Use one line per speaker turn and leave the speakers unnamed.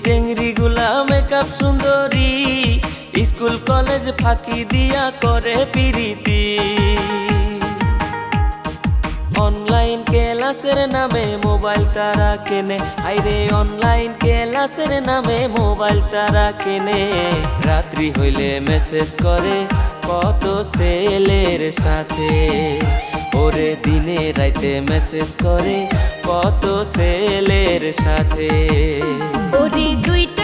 চেংড়ি গুলা মেকআপ সুন্দরী, school college ফাঁকি দিয়া করে পিরিতি। অনলাইন ক্লাসের নামে মোবাইল তারা কেনে, আইরে অনলাইন ক্লাসের নামে মোবাইল তারা কেনে। রাত্রি হইলে মেসেজ করে কত ছেলের সাথে, ওরে দিনে রাইতে মেসেজ করে কত ছেলের সাথে।
ওরে দুইটা